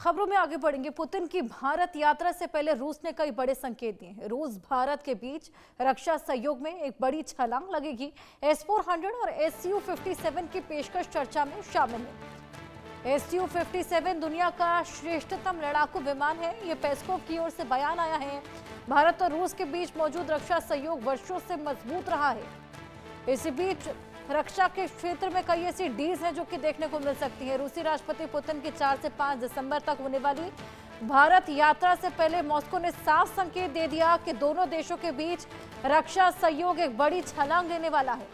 खबरों में आगे बढ़ेंगे। पुतिन की भारत यात्रा से पहले रूस ने कई बड़े संकेत दिए हैं। रूस भारत के बीच रक्षा सहयोग में एक बड़ी छलांग लगेगी। S-400 और Su-57 की पेशकश चर्चा में शामिल है। Su-57 दुनिया का श्रेष्ठतम लड़ाकू विमान है, ये पेस्कोव की ओर से बयान आया है। भारत और रूस के बीच मौजूद रक्षा सहयोग वर्षों से मजबूत रहा है। इसी बीच रक्षा के क्षेत्र में कई ऐसी डील्स हैं जो कि देखने को मिल सकती है। रूसी राष्ट्रपति पुतिन की 4 से 5 दिसंबर तक होने वाली भारत यात्रा से पहले मॉस्को ने साफ संकेत दे दिया कि दोनों देशों के बीच रक्षा सहयोग एक बड़ी छलांग लेने वाला है।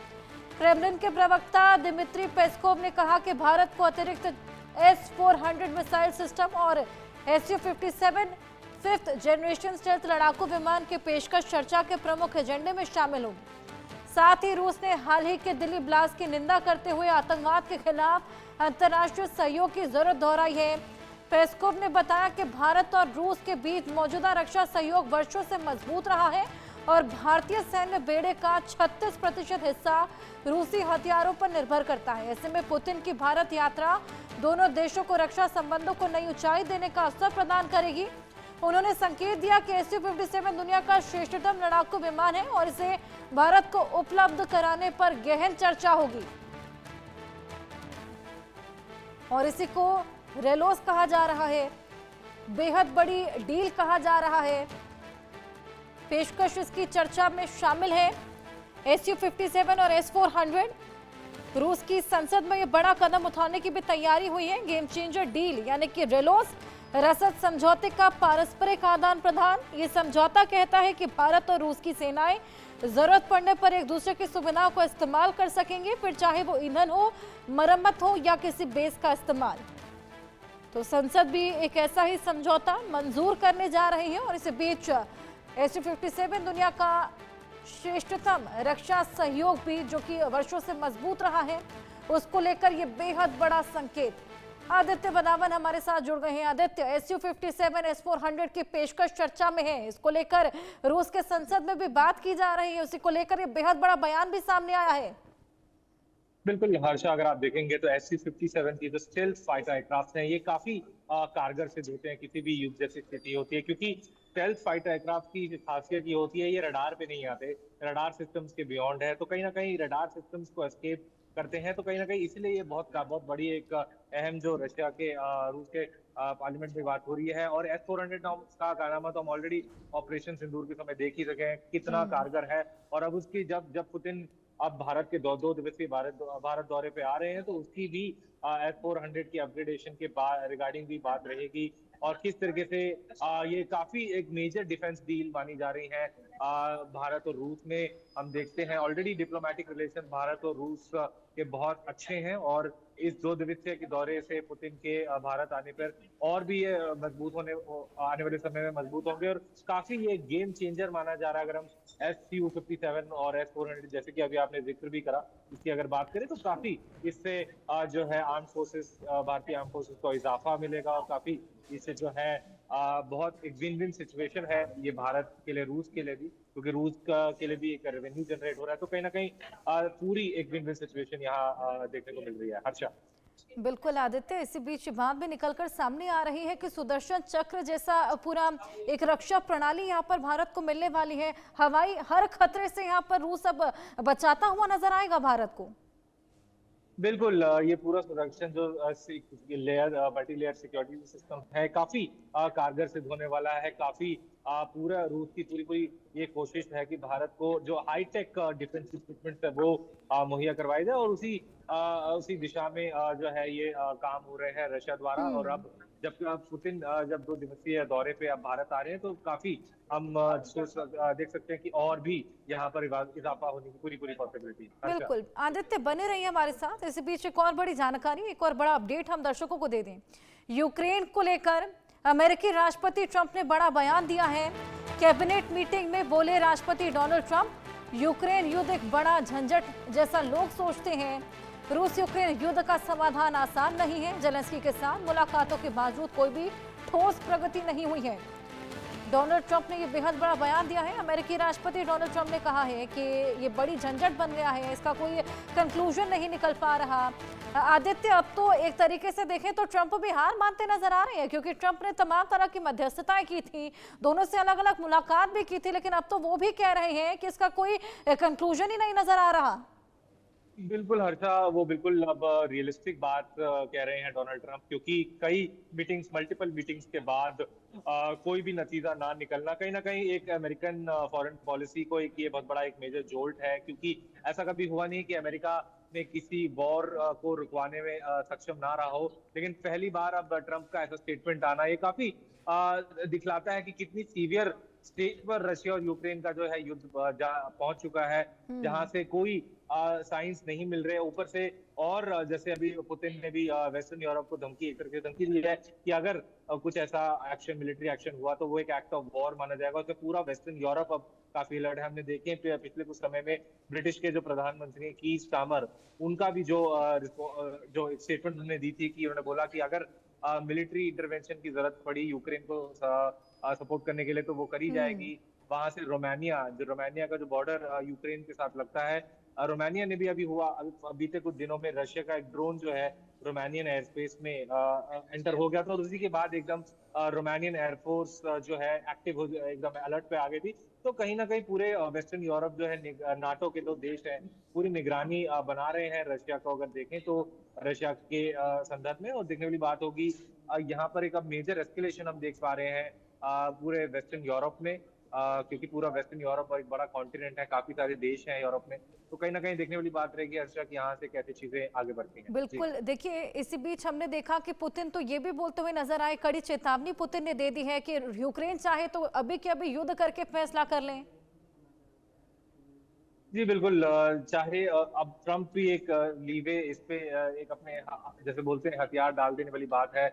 क्रेमलिन के प्रवक्ता दिमित्री पेस्कोव ने कहा कि भारत को अतिरिक्त S-400 मिसाइल सिस्टम और Su-57 5th जनरेशन स्टेल्थ लड़ाकू विमान के पेशकश चर्चा के प्रमुख एजेंडे में शामिल होगी। साथ ही रूस ने हाल ही के दिल्ली ब्लास्ट की निंदा करते हुए आतंकवाद के खिलाफ अंतर्राष्ट्रीय सहयोग की जरूरत दोहराई है। पेस्कोव ने बताया कि भारत और रूस के बीच मौजूदा रक्षा सहयोग वर्षों से मजबूत रहा है और भारतीय सैन्य बेड़े का 36% हिस्सा रूसी हथियारों पर निर्भर करता है। ऐसे में पुतिन की भारत यात्रा दोनों देशों को रक्षा संबंधों को नई ऊंचाई देने का अवसर प्रदान करेगी। उन्होंने संकेत दिया कि Su-57 दुनिया का श्रेष्ठतम लड़ाकू विमान है और इसे भारत को उपलब्ध कराने पर गहन चर्चा होगी और इसी को रेलोस कहा जा रहा है, बेहद बड़ी डील कहा जा रहा है। पेशकश इसकी चर्चा में शामिल है Su-57 और S-400। रूस की संसद में यह बड़ा कदम उठाने की भी तैयारी हुई है। गेम चेंजर डील यानी कि रेलोस रसद समझौते का पारस्परिक आदान प्रदान। ये समझौता कहता है कि भारत और रूस की सेनाएं जरूरत पड़ने पर एक दूसरे की सुविधाओं को इस्तेमाल कर सकेंगे, फिर चाहे वो ईंधन हो, मरम्मत हो या किसी बेस का इस्तेमाल। तो संसद भी एक ऐसा ही समझौता मंजूर करने जा रही है और इसी बीच Su-57 दुनिया का श्रेष्ठतम रक्षा सहयोग भी जो कि वर्षों से मजबूत रहा है, उसको लेकर ये बेहद बड़ा संकेत। आदित्य बनावन हमारे साथ जुड़ गए हैं। आदित्य, Su-57 S-400 की पेशकश चर्चा में है, इसको लेकर रूस के संसद में भी बात की जा रही है, उसी को लेकर ये बेहद बड़ा बयान भी सामने आया है। बिल्कुल हर्षा, अगर आप देखेंगे तो Su-57 की जो स्टेल्थ फाइटर एयरक्राफ्ट हैं ये काफी कारगर सिद्ध होते हैं किसी भी युद्ध जैसी स्थिति होती है, क्योंकि स्टेल्थ फाइटर एयरक्राफ्ट की खासियत ये होती है ये रडार पे नहीं आते, रडार सिस्टम्स के बियॉन्ड है, तो कहीं ना कहीं रडार सिस्टम्स को एस्केप करते हैं, तो कहीं ना कहीं इसलिए ये बहुत बड़ी एक अहम जो रशिया के रूस के पार्लियामेंट में बात हो रही है। और S-400 का कारनामा तो हम ऑलरेडी ऑपरेशन सिंदूर के समय देख ही सके हैं कितना कारगर है। और अब उसकी जब पुतिन अब भारत के दो दिवसीय भारत दौरे पे आ रहे हैं तो उसकी भी S-400 की अपग्रेडेशन के रिगार्डिंग भी बात रहेगी और किस तरीके से ये काफी एक मेजर डिफेंस डील मानी जा रही है भारत और रूस में। हम देखते हैं ऑलरेडी डिप्लोमेटिक रिलेशन भारत और रूस के बहुत अच्छे हैं और इस 2 दिवसीय के दौरे से पुतिन के भारत आने पर और भी ये मजबूत आने वाले समय में मजबूत होंगे और काफी ये गेम चेंजर माना जा रहा है। अगर हम Su-57 और S-400 जैसे कि अभी आपने जिक्र भी करा इसकी अगर बात करें तो काफी इससे जो है आर्म फोर्सेस भारतीय आर्म फोर्सेस को इजाफा मिलेगा और काफी इससे जो है बहुत एक विन विन सिचुएशन है ये भारत के लिए, रूस के लिए भी, क्योंकि रूस के लिए भी एक रेवेन्यू जनरेट हो रहा है, तो कहीं ना कहीं पूरी एक विन विन सिचुएशन यहाँ देखने को मिल रही है। हर्षा, बिल्कुल आदित्य, इसी बीच बात भी निकलकर सामने आ रही है कि सुदर्शन चक्र जैसा पूरा एक रक्षा प्रणाली यहाँ पर भारत को मिलने वाली है। हवाई हर खतरे से यहाँ पर रूस अब बचाता हुआ नजर आएगा भारत को। बिल्कुल ये पूरा सुरक्षण जो मल्टी लेयर सिक्योरिटी सिस्टम है काफी कारगर सिद्ध होने वाला है। काफी पूरा रूस की पूरी ये कोशिश है कि भारत को जो हाईटेक डिफेंस इक्विपमेंट है वो मुहैया करवाई जाए और उसी दिशा में जो है ये काम हो रहे हैं रशिया द्वारा। और अब जब पुतिन जब 2 दिवसीय दौरे पे अब भारत आ रहे हैं तो काफी हम देख सकते हैं कि और भी यहाँ पर इजाफा होने की पूरी पॉसिबिलिटी। बिल्कुल आदित्य, बने रहिए हमारे साथ। इसी बीच एक और बड़ी जानकारी, एक और बड़ा अपडेट हम दर्शकों को दे दें। यूक्रेन को लेकर अमेरिकी राष्ट्रपति ट्रंप ने बड़ा बयान दिया है। कैबिनेट मीटिंग में बोले राष्ट्रपति डोनाल्ड ट्रंप, यूक्रेन युद्ध एक बड़ा झंझट जैसा लोग सोचते हैं। रूस यूक्रेन युद्ध का समाधान आसान नहीं है। जेलेंस्की के साथ मुलाकातों के बावजूद कोई भी ठोस प्रगति नहीं हुई है। डोनाल्ड ट्रंप ने ये बेहद बड़ा बयान दिया है। अमेरिकी राष्ट्रपति डोनाल्ड ट्रंप ने कहा है कि ये बड़ी झंझट बन गया है, इसका कोई कंक्लूजन नहीं निकल पा रहा। आदित्य, अब तो एक तरीके से देखें तो ट्रंप भी हार मानते नजर आ रहे हैं, क्योंकि ट्रंप ने तमाम तरह की मध्यस्थताएं की थी, दोनों से अलग अलग मुलाकात भी की थी, लेकिन अब तो वो भी कह रहे हैं कि इसका कोई कंक्लूजन ही नहीं नजर आ रहा। बिल्कुल हर्षा, वो बिल्कुल अब रियलिस्टिक बात कह रहे हैं डोनाल्ड ट्रंप, क्योंकि कई मीटिंग्स, मल्टीपल मीटिंग्स के बाद कोई भी नतीजा ना निकलना कहीं ना कहीं एक अमेरिकन फॉरेन पॉलिसी को एक ये बहुत बड़ा एक मेजर जोल्ट है, क्योंकि ऐसा कभी हुआ नहीं कि अमेरिका ने किसी वॉर को रुकवाने में सक्षम ना रहा हो। लेकिन पहली बार अब ट्रंप का ऐसा स्टेटमेंट आना ये काफी दिखलाता है कि कितनी सीवियर स्टेज पर रशिया और यूक्रेन का जो है युद्ध पहुंच चुका है, जहां से कोई साइंस नहीं मिल रहे ऊपर से। और जैसे अभी पुतिन ने भी वेस्टर्न यूरोप को धमकी, एक तरह से धमकी दी है कि अगर कुछ ऐसा एक्शन, मिलिट्री एक्शन हुआ तो वो एक एक्ट ऑफ वॉर माना जाएगा। उसमें पूरा वेस्टर्न यूरोप अब काफी अलर्ट है। हमने देखे पिछले कुछ समय में ब्रिटिश के जो प्रधानमंत्री कीर स्टार्मर, उनका भी जो स्टेटमेंट उन्होंने दी थी कि उन्होंने बोला कि अगर मिलिट्री इंटरवेंशन की जरूरत पड़ी यूक्रेन को सपोर्ट करने के लिए तो वो करी जाएगी। वहां से रोमानिया का जो बॉर्डर यूक्रेन के साथ लगता है, रोमानिया ने भी अभी बीते कुछ दिनों में रशिया का एक ड्रोन जो है रोमानियन एयर स्पेस में एंटर हो गया था, और उसी के बाद एकदम रोमानियन एयरफोर्स जो है एक्टिव हो, एकदम अलर्ट पे आ गई थी। तो कहीं ना कहीं पूरे वेस्टर्न यूरोप जो है, नाटो के 2 देश हैं, पूरी निगरानी बना रहे हैं रशिया को। अगर देखें तो रशिया के संदर्भ में, और देखने वाली बात होगी यहाँ पर एक अब मेजर एस्केलेशन हम देख पा रहे हैं पूरे वेस्टर्न यूरोप में, क्योंकि पूरा वेस्टर्न यूरोप एक बड़ा कॉन्टिनेंट है, काफी सारे देश हैं यूरोप में। तो कहीं ना कहीं देखने वाली बात रहेगी हर्षा कि यहाँ से कैसे चीजें आगे बढ़ती हैं। बिल्कुल, देखिए इसी बीच हमने देखा कि पुतिन तो ये भी बोलते हुए नजर आए, कड़ी चेतावनी पुतिन ने दे दी है कि यूक्रेन चाहे तो अभी के अभी युद्ध करके फैसला कर लें। जी बिल्कुल, चाहे अब ट्रम्प भी एक लीवे इस पे एक अपने जैसे बोलते हैं हथियार डाल देने वाली बात है।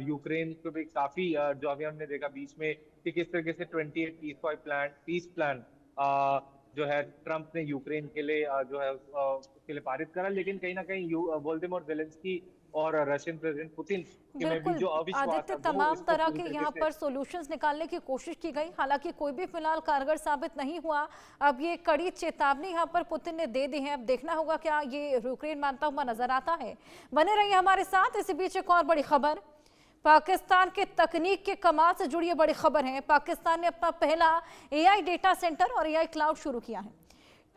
यूक्रेन को भी काफी जो अभी हमने देखा बीच में कि किस तरीके से 28 पीस प्लान जो है ट्रम्प ने यूक्रेन के लिए जो है उसके लिए पारित करा, लेकिन कहीं ना कहीं वोल्दिमीर ज़ेलेंस्की और रशियन प्रेसिडेंट पुतिन के में भी जो अविश्वास आदित्य, है, वो तमाम इसको तरह पूरी के तरीके यहाँ से पर सॉल्यूशंस निकालने की कोशिश की गई, हालांकि कोई भी फिलहाल कारगर साबित नहीं हुआ। अब ये कड़ी चेतावनी यहाँ पर पुतिन ने दे दी है, अब देखना होगा क्या ये यूक्रेन मानता हुआ नजर आता है। बने रहिए हमारे साथ। इसी बीच एक और बड़ी खबर, पाकिस्तान के तकनीक के कमाल से जुड़ी बड़ी खबर है। पाकिस्तान ने अपना पहला एआई डेटा सेंटर और एआई क्लाउड शुरू किया है।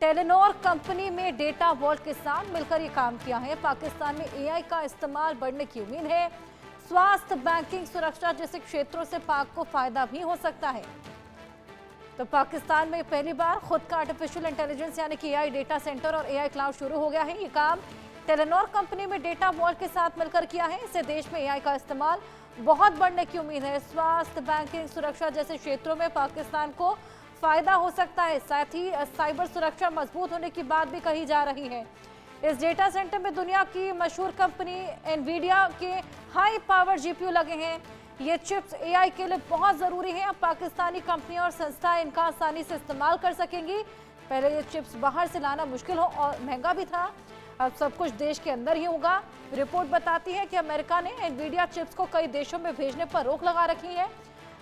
टेलीनॉर कंपनी में डेटा वॉल्ट के साथ मिलकर ये काम किया है। पाकिस्तान में एआई का इस्तेमाल बढ़ने की उम्मीद है। स्वास्थ्य, बैंकिंग, सुरक्षा जैसे क्षेत्रों से पाक को फायदा भी हो सकता है। तो पाकिस्तान में पहली बार खुद का आर्टिफिशियल इंटेलिजेंस यानी कि एआई डेटा सेंटर और एआई क्लाउड शुरू हो गया है। ये काम टेलीनॉर कंपनी में डेटा वॉल्ट के साथ मिलकर किया है। इससे देश में एआई का इस्तेमाल बहुत बढ़ने की उम्मीद है। स्वास्थ्य, बैंकिंग, सुरक्षा जैसे क्षेत्रों में पाकिस्तान को फायदा हो सकता है। साथ ही साइबर सुरक्षा मजबूत होने की बात भी कही जा रही है। इस डेटा सेंटर में दुनिया की मशहूर कंपनी एनवीडिया के हाई पावर जीपीयू लगे हैं। ये चिप्स एआई के लिए बहुत जरूरी है। अब पाकिस्तानी कंपनियां और संस्थाएं इनका आसानी से इस्तेमाल कर सकेंगी। पहले ये चिप्स बाहर से लाना मुश्किल हो और महंगा भी था, अब सब कुछ देश के अंदर ही होगा। रिपोर्ट बताती है कि अमेरिका ने एनवीडिया चिप्स को कई देशों में भेजने पर रोक लगा रखी है,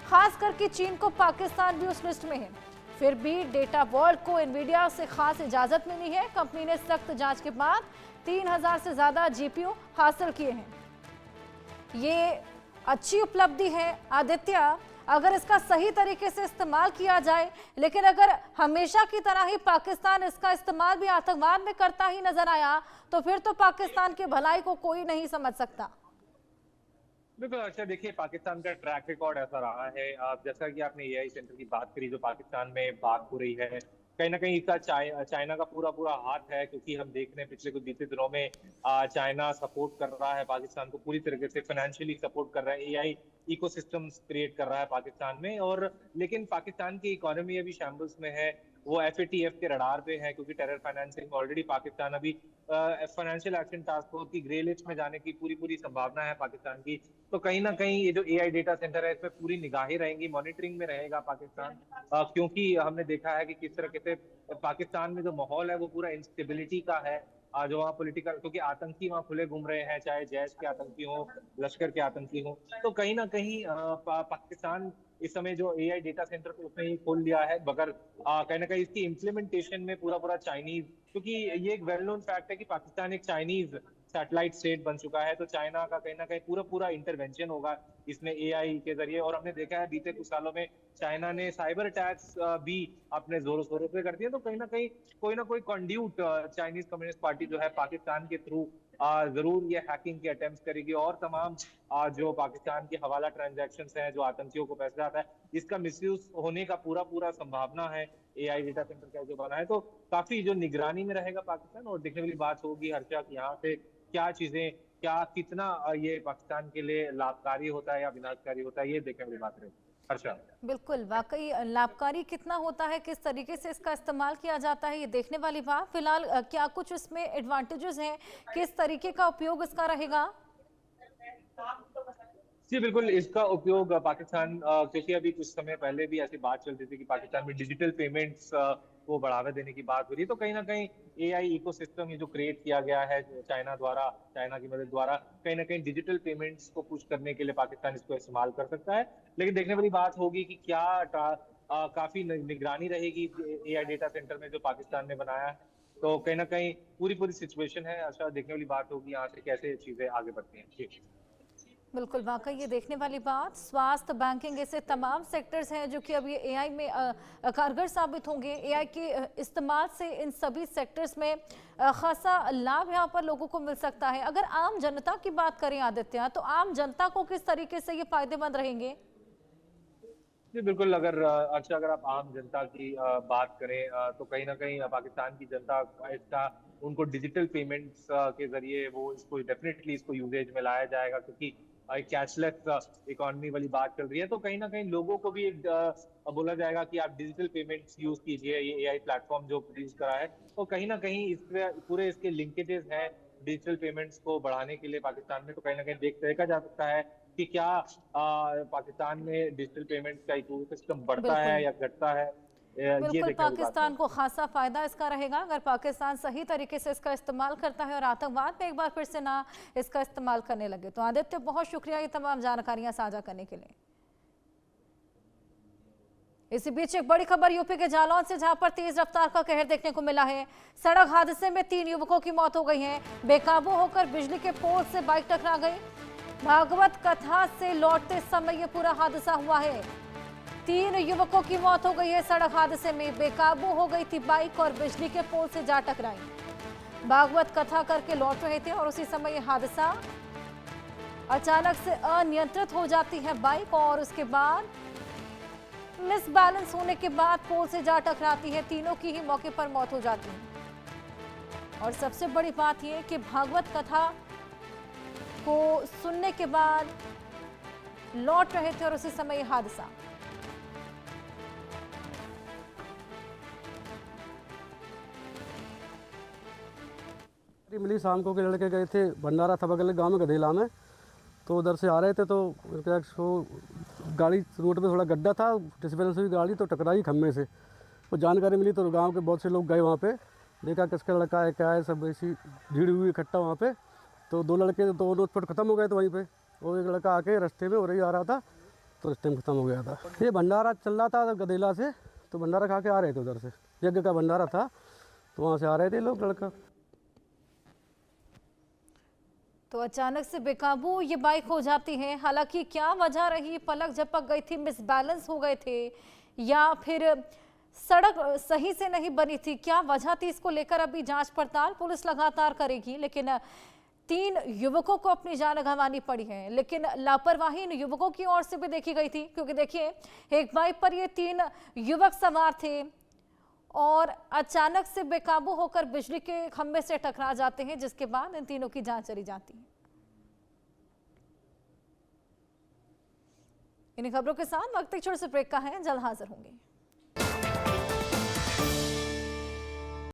खास करके चीन को पाकिस्तान भी उस लिस्ट में है। फिर भी डेटा वॉल्ट को एनवीडिया से खास इजाजत मिली है। कंपनी ने सख्त जांच के बाद 3000 से ज्यादा जीपीयू हासिल किए हैं। ये अच्छी उपलब्धि है आदित्य, अगर इसका सही तरीके से इस्तेमाल किया जाए। लेकिन अगर हमेशा की तरह ही पाकिस्तान इसका इस्तेमाल भी आतंकवाद में करता ही नजर आया तो फिर तो पाकिस्तान की भलाई को कोई नहीं समझ सकता। बिल्कुल अच्छा, देखिए पाकिस्तान का ट्रैक रिकॉर्ड ऐसा रहा है। जैसा कि आपने एआई सेंटर की बात करी जो पाकिस्तान में बात हो रही है, कहीं ना कहीं इसका चाइना का पूरा पूरा हाथ है, क्योंकि हम देख रहे हैं पिछले कुछ बीते दिनों में चाइना सपोर्ट कर रहा है पाकिस्तान को, पूरी तरीके से फाइनेंशियली सपोर्ट कर रहा है, एआई इकोसिस्टम्स क्रिएट कर रहा है पाकिस्तान में। और लेकिन पाकिस्तान की इकोनॉमी अभी शैम्बल्स में है, वो एफएटीएफ के रडार पे है, क्योंकि टेरर फाइनेंसिंग ऑलरेडी पाकिस्तान अभी फाइनेंशियल एक्शन टास्क फोर्स की ग्रे लिस्ट में जाने की पूरी पूरी संभावना है पाकिस्तान की। तो कहीं ना कहीं ये जो एआई डेटा सेंटर है इसमें पूरी निगाहें रहेंगी, मॉनिटरिंग में रहेगा पाकिस्तान, क्योंकि हमने देखा है कि किस तरह से पाकिस्तान में जो माहौल है वो पूरा इंस्टेबिलिटी का है। जो वहाँ पॉलिटिकल, क्योंकि आतंकी वहाँ खुले घूम रहे हैं, चाहे जैश के आतंकी हो, लश्कर के आतंकी हो, तो कहीं ना कहीं पाकिस्तान इस समय जो एआई डेटा सेंटर तो उसने ही खोल लिया है, मगर कहीं ना कहीं इसकी इम्प्लीमेंटेशन में पूरा पूरा चाइनीज, क्योंकि ये एक वेल नोन फैक्ट है कि पाकिस्तान एक चाइनीज सैटेलाइट स्टेट बन चुका है, तो चाइना का कहीं ना कहीं पूरा पूरा इंटरवेंशन होगा इसमें एआई के जरिए। और हमने देखा है बीते कुछ सालों में चाइना ने साइबर अटैक्स भी अपने जोरों शोरों पे कर दिए, तो कहीं ना कोई कंड्यूट चाइनीज कम्युनिस्ट पार्टी जो है पाकिस्तान के थ्रू जरूर ये हैकिंग के अटेम्प्ट करेगी, और तमाम जो पाकिस्तान के हवाला ट्रांजैक्शंस हैं, जो आतंकियों को पैसा जाता है, इसका मिसयूज होने का पूरा पूरा संभावना है एआई डेटा सेंटर का जो बना है। तो काफी जो निगरानी में रहेगा पाकिस्तान, और देखने वाली बात होगी हर्षा कि यहाँ से क्या चीजें, क्या कितना ये पाकिस्तान के लिए लाभकारी होता है या विनाशकारी होता है, ये देखने वाली बात रहेगी हर्षा। बिल्कुल, वाकई लाभकारी कितना होता है, किस तरीके से इसका इस्तेमाल किया जाता है, ये देखने वाली बात। फिलहाल क्या कुछ इसमें एडवांटेजेस हैं, किस तरीके का उपयोग इसका रहेगा? जी बिल्कुल, इसका उपयोग पाकिस्तान, क्योंकि अभी कुछ समय पहले भी ऐसी बात चल रही थी कि पाकिस्तान में डिजिटल पेमेंट्स को बढ़ावा देने की बात हो रही है, तो कहीं ना कहीं एआई इकोसिस्टम ये जो क्रिएट किया गया है चाइना द्वारा, चाइना की मदद द्वारा, कहीं ना कहीं डिजिटल पेमेंट्स को पुश करने के लिए पाकिस्तान इसको इस्तेमाल कर सकता है। लेकिन देखने वाली बात होगी कि क्या काफी निगरानी रहेगी एआई डेटा सेंटर में जो पाकिस्तान ने बनाया है, तो कहीं ना कहीं पूरी पूरी सिचुएशन है, अच्छा देखने वाली बात होगी यहाँ से कैसे चीजें आगे बढ़ती हैं। जी बिल्कुल, वाकई ये देखने वाली बात। स्वास्थ्य, बैंकिंग, ऐसे तमाम सेक्टर्स हैं जो कि अब ये एआई में कारगर साबित होंगे। एआई के इस्तेमाल से इन सभी सेक्टर्स में खासा लाभ यहाँ पर लोगों को मिल सकता है। अगर आम जनता की बात करें आदित्य, तो आम जनता को किस तरीके से ये फायदेमंद रहेंगे? जी बिल्कुल, अगर आप आम जनता की बात करें, तो कहीं ना कहीं पाकिस्तान की जनता इसका, उनको डिजिटल पेमेंट्स के जरिए वो इसको डेफिनेटली इसको यूजेज में लाया जाएगा, क्योंकि एक कैशलेस इकोनॉमी वाली बात चल रही है, तो कहीं ना कहीं लोगों को भी एक बोला जाएगा कि आप डिजिटल पेमेंट्स यूज कीजिए, ये एआई प्लेटफॉर्म जो प्रोड्यूस करा है, तो कहीं ना कहीं इसके पूरे इसके लिंकेजेस हैं डिजिटल पेमेंट्स को बढ़ाने के लिए पाकिस्तान में, तो कहीं ना कहीं देखा जा सकता है कि क्या पाकिस्तान में डिजिटल पेमेंट का इकोसिस्टम बढ़ता है बिल्कुल, या घटता है, ये बिल्कुल देखने वाली बात है। पाकिस्तान को खासा फायदा इसका रहेगा अगर पाकिस्तान सही तरीके से इसका इस्तेमाल करता है और आतंकवाद में एक बार फिर से ना इसका इस्तेमाल करने लगे। तो आदित्य, बहुत शुक्रिया ये तमाम जानकारियां साझा करने के लिए। इसी बीच एक बड़ी खबर यूपी के जालौन से, जहां पर तेज रफ्तार का कहर देखने को मिला है। सड़क हादसे में 3 युवकों की मौत हो गई है। बेकाबू होकर बिजली के पोल से बाइक टकरा गई। भागवत कथा से लौटते समय ये पूरा हादसा हुआ है। 3 युवकों की मौत हो गई है सड़क हादसे में। बेकाबू हो गई थी बाइक और बिजली के पोल से जा टकराई। भागवत कथा करके लौट रहे थे और उसी समय ये हादसा, अचानक से अनियंत्रित हो जाती है बाइक और उसके बाद मिस बैलेंस होने के बाद पोल से जा टकराती है। तीनों की ही मौके पर मौत हो जाती है। और सबसे बड़ी बात यह कि भागवत कथा को सुनने के बाद लौट रहे थे और उसी समय यह हादसा। मिली शाम को के लड़के गए थे भंडारा था बगल गांव में गधेला में, तो उधर से आ रहे थे तो गाड़ी रोड पे थोड़ा गड्ढा था, डिसबैलेंस हुई गाड़ी तो टकराई खम्भे से। वो जानकारी मिली तो गांव के बहुत से लोग गए वहाँ पे, देखा किसका लड़का है क्या है, सब ऐसी भीड़ हुई इकट्ठा वहाँ पे। तो 2 लड़के तो नोट खत्म हो गए थे वहीं पे। और एक लड़का आके रास्ते में और ही आ रहा था तो रास्ते में खत्म हो गया था। ये भंडारा चल रहा था गधेला से, तो भंडारा खा के आ रहे थे उधर से, यज्ञ का भंडारा था तो वहाँ से आ रहे थे लोग लड़का। तो अचानक से बेकाबू ये बाइक हो जाती है। हालांकि क्या वजह रही, पलक झपक गई थी, मिस बैलेंस हो गए थे, या फिर सड़क सही से नहीं बनी थी, क्या वजह थी, इसको लेकर अभी जांच पड़ताल पुलिस लगातार करेगी। लेकिन 3 युवकों को अपनी जान गंवानी पड़ी है। लेकिन लापरवाही इन युवकों की ओर से भी देखी गई थी, क्योंकि देखिए एक बाइक पर ये 3 युवक सवार थे और अचानक से बेकाबू होकर बिजली के खंभे से टकरा जाते हैं, जिसके बाद इन तीनों की जान चली जाती है। इन खबरों के साथ वक्त एक छोटे से ब्रेक का है, जल्द हाजिर होंगे।